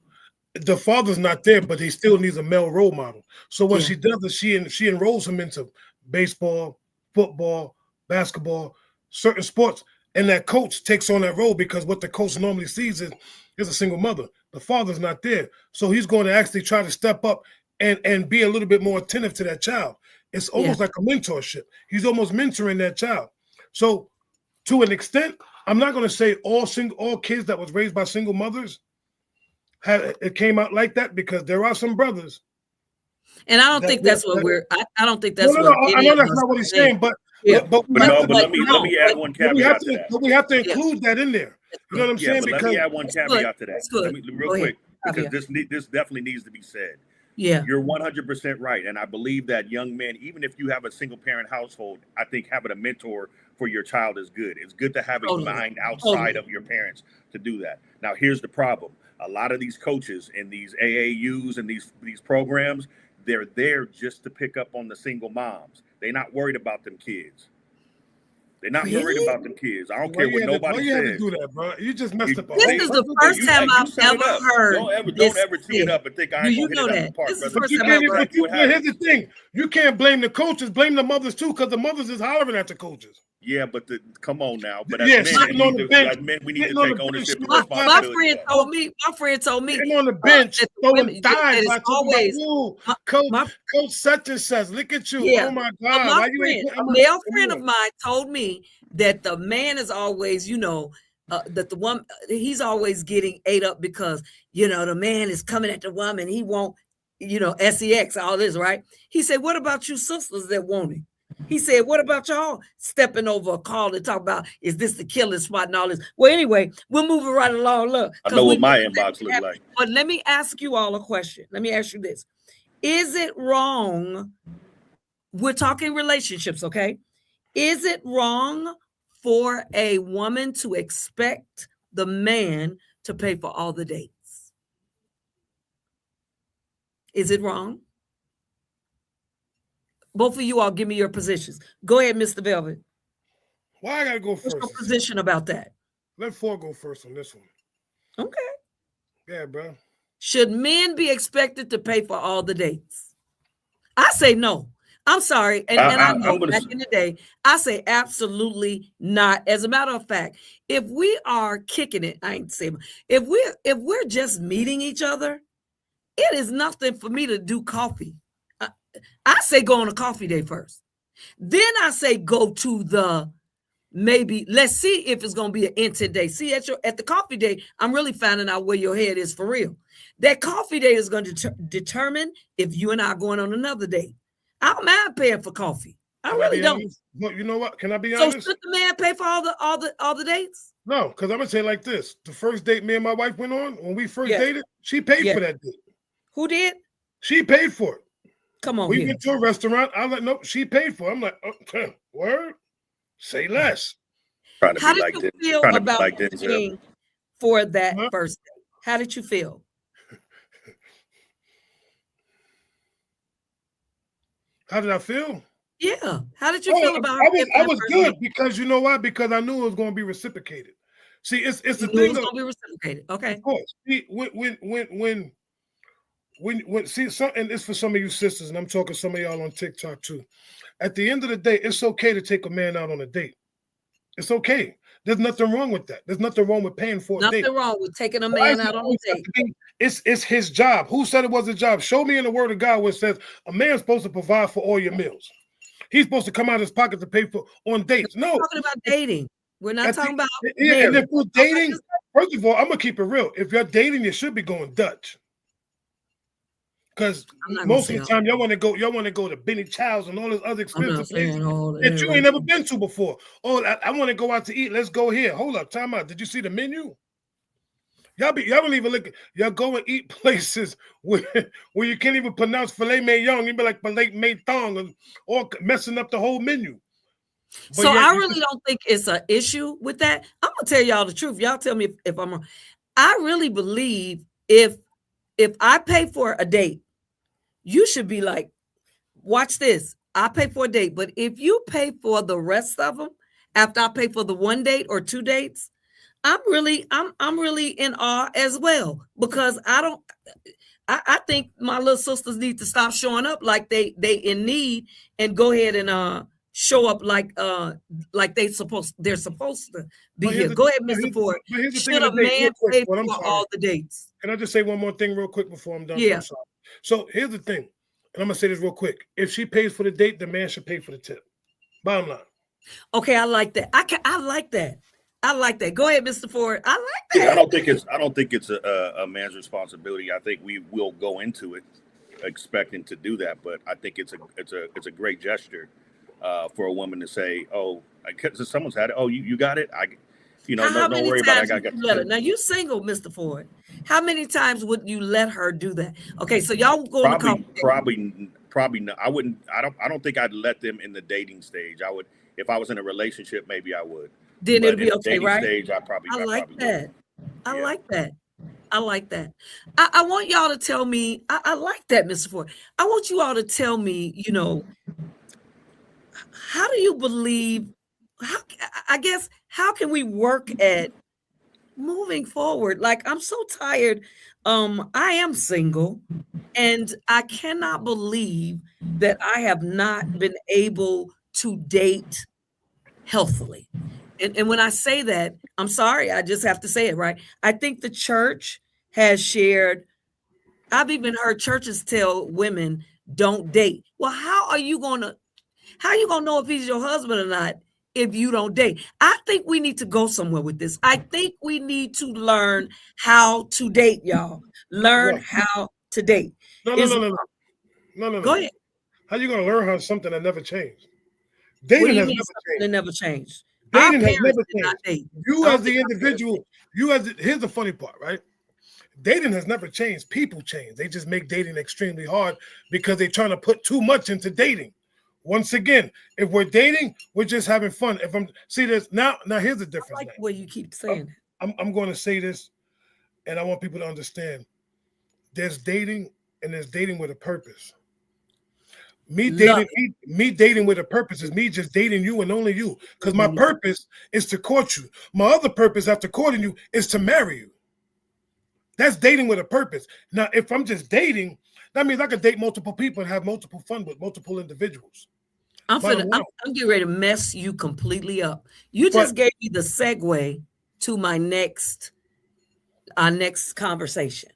the father's not there, but he still needs a male role model. So what she does is she enrolls him into baseball, football, basketball, certain sports, and that coach takes on that role because what the coach normally sees is a single mother. The father's not there, so he's going to actually try to step up and be a little bit more attentive to that child. It's almost like a mentorship. He's almost mentoring that child. So to an extent, I'm not going to say all kids that was raised by single mothers it came out like that, because there are some brothers. And I don't think that's what I don't think that's no, what I know that's not what he's saying, but let me add one caveat to that. But we have to include that in there. You know what I'm saying? But let me add one caveat to that. Real quick, because this definitely needs to be said. Yeah, you're 100% right, and I believe that young men, even if you have a single parent household, I think having a mentor for your child is good. It's good to have a mind outside of your parents to do that. Now, here's the problem: a lot of these coaches in these AAUs and these programs, they're there just to pick up on the single moms. They're not worried about them kids. They're not worried about them kids. I don't care what nobody says. You have to do that, bro. You just messed up. This is the first time I've ever heard. Don't ever tee it up and think I ain't gonna hit it out the park, brother. Here's the thing: you can't blame the coaches. Blame the mothers too, because the mothers is hollering at the coaches. Yeah, but come on now. But as men, we need to take ownership and responsibility. My friend told me. Sitting on the bench, throwing thighs. Coach such and such. Look at you. Yeah. Oh my God. A male friend of mine told me that the man is always, that the woman, he's always getting ate up because, the man is coming at the woman. He won't, sex, all this, right? He said, what about you sisters that want it? He said, what about y'all stepping over a call to talk about, is this the killing spot and all this? Well, anyway, we're moving right along. Look, I know what my inbox looks like. But let me ask you all a question. Let me ask you this. Is it wrong? We're talking relationships, okay? Is it wrong for a woman to expect the man to pay for all the dates? Is it wrong? Both of you all give me your positions. Go ahead, Mr. Velvet. Why I gotta go first? What's your position about that? Let 4 go first on this one. Okay. Yeah, bro. Should men be expected to pay for all the dates? I say no. I'm sorry. And I know back in the day, I say absolutely not. As a matter of fact, if we are kicking it, I ain't saying, if we're just meeting each other, it is nothing for me to do coffee. I say go on a coffee day first. Then I say go to maybe let's see if it's going to be an intent day. See, at the coffee day, I'm really finding out where your head is for real. That coffee day is going to determine if you and I are going on another date. I don't mind paying for coffee. I really don't. But you know what? Can I be honest? So should the man pay for all the dates? No, because I'm gonna say it like this: the first date me and my wife went on, when we first dated, she paid for that date. Who did? She paid for it. Come on, we went to a restaurant. I like, nope, she paid for it. I'm like, word, say less. How did you feel about paying for that first date? How did you feel? How did I feel? Yeah. How did you feel about it? I was good because you know why? Because I knew it was going to be reciprocated. See, it's the thing. It was going to be reciprocated. Okay. Of course. See, when see, and it's for some of you sisters, and I'm talking some of y'all on TikTok too. At the end of the day, it's okay to take a man out on a date. It's okay. There's nothing wrong with that. There's nothing wrong with paying for a date. Nothing wrong with taking a man out on a date. It's his job. Who said it was his job? Show me in the word of God where it says a man's supposed to provide for all your meals. He's supposed to come out of his pocket to pay for on dates. No, we're talking about dating. We're not talking about and if we're dating, first of all, I'm gonna keep it real. If you're dating, you should be going Dutch. Because most of the time y'all want to go to Benny Child's and all this other expensive places that you ain't never been to before. Oh, I want to go out to eat. Let's go here. Hold up, time out. Did you see the menu? Y'all don't even look. Y'all go and eat places where you can't even pronounce filet mignon. You be like filet mignon, or messing up the whole menu. But so I really don't think it's an issue with that. I'm gonna tell y'all the truth. Y'all tell me if I'm wrong. I really believe if I pay for a date, you should be like, watch this. I pay for a date, but if you pay for the rest of them after I pay for the one date or two dates, I'm really in awe as well, because I think my little sisters need to stop showing up like they in need and go ahead and show up like they're supposed to be here. Go ahead, Mr. Ford. Should a man pay for all the dates? Can I just say one more thing real quick before I'm done? Yeah. I'm sorry. So here's the thing, and I'm gonna say this real quick. If she pays for the date, the man should pay for the tip. Bottom line. Okay, I like that. I like that. I like that. Go ahead, Mr. Ford. I like that. I don't think it's a man's responsibility. I think we will go into it expecting to do that, but I think it's a great gesture for a woman to say, "Oh, someone's had it. Oh, you got it. Don't worry about it. I got let her. Now you single, Mr. Ford. How many times would you let her do that? Okay, so y'all go probably not. I wouldn't. I don't think I'd let them in the dating stage. I would, if I was in a relationship, maybe I would. Then But it'll be in the okay, dating right? stage, I like that. I Yeah. like that. I like that. I want y'all to tell me. I like that, Mr. Ford. I want you all to tell me. How do you believe? How can we work at moving forward? Like, I'm so tired. I am single, and I cannot believe that I have not been able to date healthily. And when I say that, I'm sorry, I just have to say it, right? I think the church has shared. I've even heard churches tell women don't date. Well, how are you gonna know if he's your husband or not if you don't date? I think we need to go somewhere with this. I think we need to learn how to date, y'all. Learn how to date. No. Go ahead. How you gonna learn how something that never changed? What Dating do you has mean never something changed. that never changed? Dating Our has parents never did not changed. date. You I as don't the think our individual, here's the funny part, right? Dating has never changed. People change. They just make dating extremely hard because they're trying to put too much into dating. Once again, if we're dating, we're just having fun. If I'm see this now here's the difference. I like the way you keep saying it. I'm going to say this, and I want people to understand. There's dating, and there's dating with a purpose. Me dating with a purpose is me just dating you and only you. Because my purpose is to court you. My other purpose after courting you is to marry you. That's dating with a purpose. Now, if I'm just dating, that means I could date multiple people and have multiple fun with multiple individuals. I'm getting ready to mess you completely up. You just gave me the segue to our next conversation.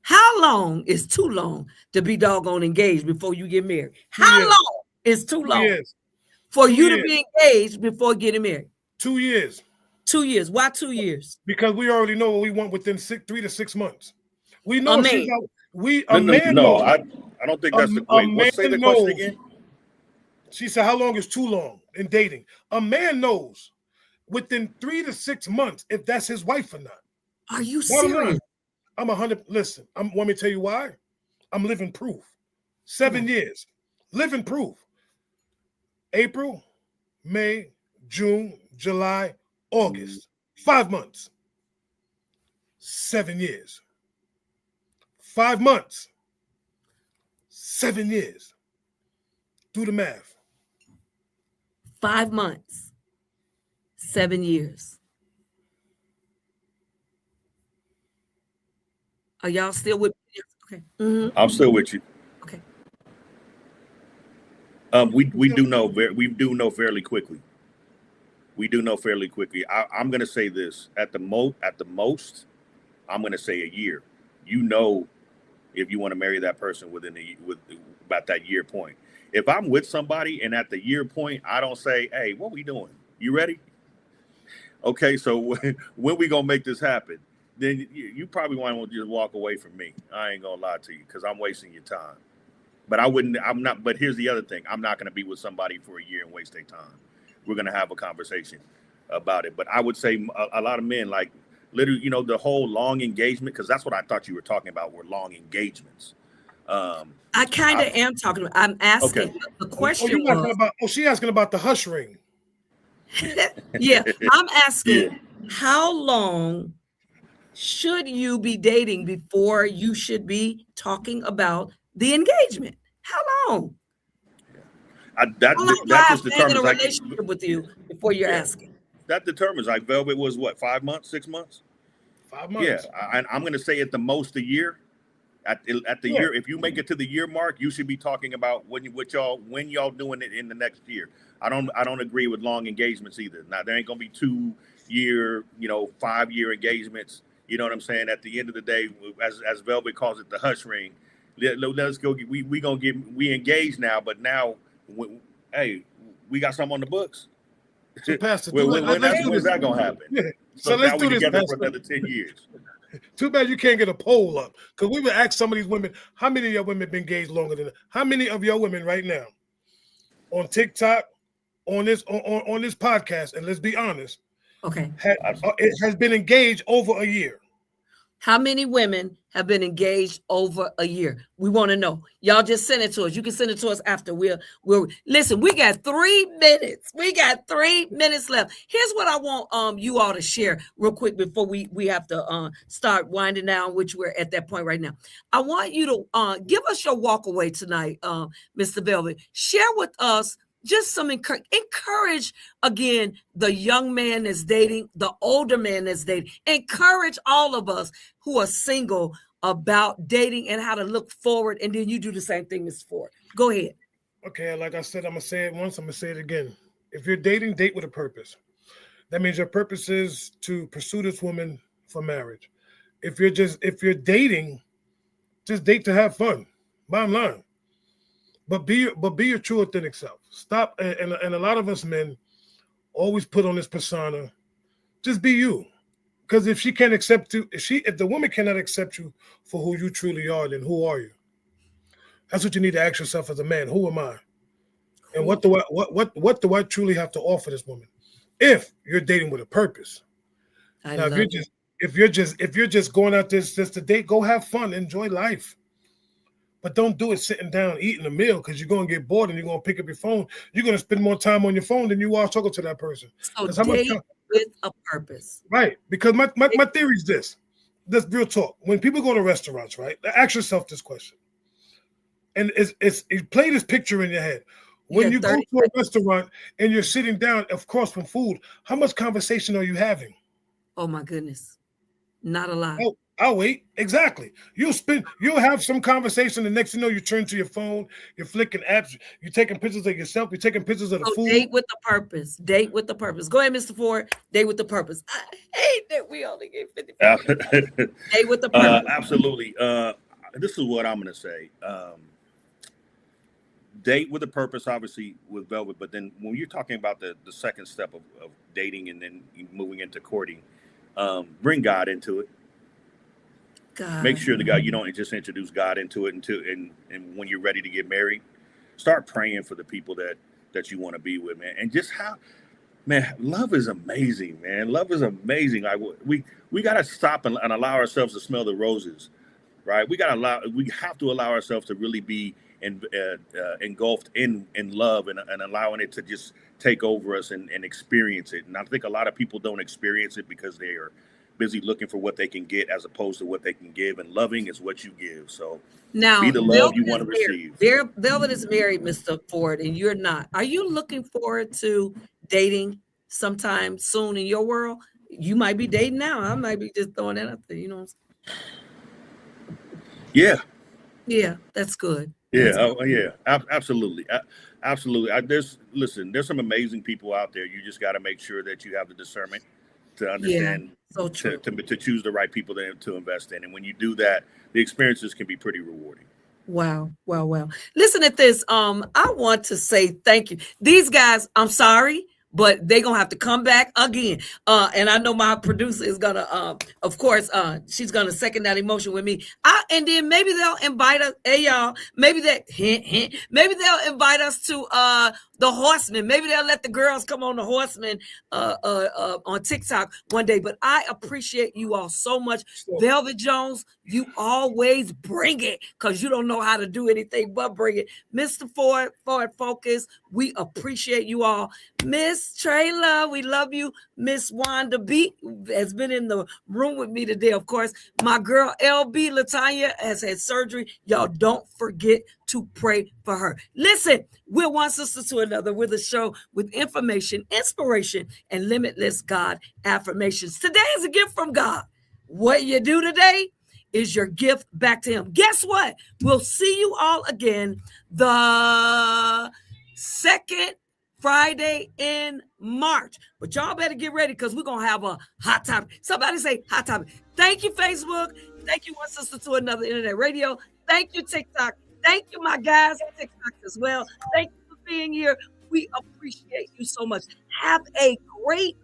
How long is too long to be doggone engaged before you get married? How long is too long for you to be engaged before getting married? 2 years. 2 years. Why 2 years? Because we already know what we want within 3 to 6 months. We know A man. I don't think that's the question. Let's say the question again. She said, how long is too long in dating? A man knows within 3 to 6 months if that's his wife or not. Are you serious? I'm 100. Listen, want me to tell you why? I'm living proof. 7 years, living proof. April, May, June, July, August. 5 months. 7 years. 5 months. 7 years. Do the math. 5 months. 7 years. Are y'all still with me? Okay. Mm-hmm. I'm still with you. Okay. We do know fairly quickly. We do know fairly quickly. I'm going to say this at the most, I'm going to say a year. You know, if you want to marry that person with about that year point. If I'm with somebody and at the year point, I don't say, "Hey, what we doing? You ready?" Okay, so when we gonna make this happen? Then you probably want to just walk away from me. I ain't gonna lie to you because I'm wasting your time. But I'm not. But here's the other thing: I'm not gonna be with somebody for a year and waste their time. We're gonna have a conversation about it. But I would say a lot of men, like literally, you know, the whole long engagement, because that's what I thought you were talking about, were long engagements. I kind of am talking about, I'm asking the question. She asking about the hush ring. Yeah, I'm asking how long should you be dating before you should be talking about the engagement? How long? That just determines a relationship with you before you're asking. That determines. Like Velvet was what, 5 months, 6 months? 5 months. Yeah, I'm going to say at the most a year. At the year, if you make it to the year mark, you should be talking about when y'all doing it in the next year. I don't agree with long engagements either. Now there ain't gonna be 2 year, 5 year engagements. You know what I'm saying? At the end of the day, as Velvet calls it, the hush ring. Let's go. We engaged now, but now, we got something on the books. So Pastor, when's that gonna happen? Yeah. So let's now do we this, together Pastor. for another 10 years. Too bad you can't get a poll up, because we would ask some of these women, how many of your women been engaged longer than that? How many of your women right now on TikTok, on this podcast, and let's be honest, it has been engaged over a year? How many women have been engaged over a year? We want to know. Y'all just send it to us. You can send it to us after. We'll listen. We got 3 minutes. We got 3 minutes left. Here's what I want you all to share real quick before we have to start winding down, which we're at that point right now. I want you to give us your walk away tonight, Mr. Velvet. Share with us just some encourage again the young man that's dating, the older man that's dating. Encourage all of us who are single about dating and how to look forward. And then you do the same thing, Mr. Ford. Go ahead. Okay, like I said, I'm gonna say it once, I'm gonna say it again. If you're dating, date with a purpose. That means your purpose is to pursue this woman for marriage. If you're dating, just date to have fun. Bottom line. But be your true authentic self. Stop, and a lot of us men always put on this persona. Just be you, because if she can't accept you, if the woman cannot accept you for who you truly are, then who are you? That's what you need to ask yourself as a man. Who am I? And what do I truly have to offer this woman? If you're dating with a purpose. If you're just going out just to date, go have fun, enjoy life. But don't do it sitting down eating a meal, because you're going to get bored and you're going to pick up your phone. You're going to spend more time on your phone than you are talking to that person. So date with a purpose. Right. Because my theory is this real talk. When people go to restaurants, right, ask yourself this question. And you play this picture in your head. When you go to a restaurant and you're sitting down, of course, from food, how much conversation are you having? Oh, my goodness. Not a lot. I'll wait. Exactly. You'll have some conversation. The next thing you know, you turn to your phone, you're flicking apps, you're taking pictures of yourself, you're taking pictures of the food. Date with the purpose. Date with the purpose. Go ahead, Mr. Ford. Date with the purpose. I hate that we only get 50. Date with the purpose. Absolutely. This is what I'm going to say. Date with a purpose, obviously, with Velvet. But then when you're talking about the second step of dating and then moving into courting, bring God into it. God. Make sure you don't just introduce God into it and when you're ready to get married, start praying for the people that you want to be with, man. And just love is amazing, man. Love is amazing. We got to stop and allow ourselves to smell the roses, right? We have to allow ourselves to really be engulfed in love and allowing it to just take over us and experience it. And I think a lot of people don't experience it because they are busy looking for what they can get as opposed to what they can give, and loving is what you give. So now be the love you want to receive. Velvet is married, Mr. Ford, and you're not. Are you looking forward to dating sometime soon in your world? You might be dating now. I might be just throwing that out there. You know what I'm saying? Yeah, that's good. Absolutely. Absolutely. There's some amazing people out there. You just got to make sure that you have the discernment to understand, to choose the right people to invest in. And when you do that, the experiences can be pretty rewarding. Wow. Listen at this. I want to say thank you. These guys, I'm sorry, but they're going to have to come back again. And I know my producer is going to, of course, she's going to second that emotion with me. and then maybe they'll invite us. Hey, y'all, maybe that hint. Maybe they'll invite us to the Horsemen. Maybe they'll let the girls come on the Horsemen on TikTok one day. But I appreciate you all so much. Velvet Jones, you always bring it because you don't know how to do anything but bring it. Mr. Ford Focus, we appreciate you all. Miss Trayla, we love you. Miss Wanda B has been in the room with me today, of course. My girl LB Latanya has had surgery. Y'all don't forget to pray for her. Listen, we're one sister to another. We're the show with information, inspiration, and limitless God affirmations. Today is a gift from God. What you do today is your gift back to him. Guess what? We'll see you all again the second Friday in March. But y'all better get ready because we're going to have a hot topic. Somebody say hot topic. Thank you, Facebook. Thank you, One Sister to Another Internet Radio. Thank you, TikTok. Thank you, my guys on TikTok as well. Thank you for being here. We appreciate you so much. Have a great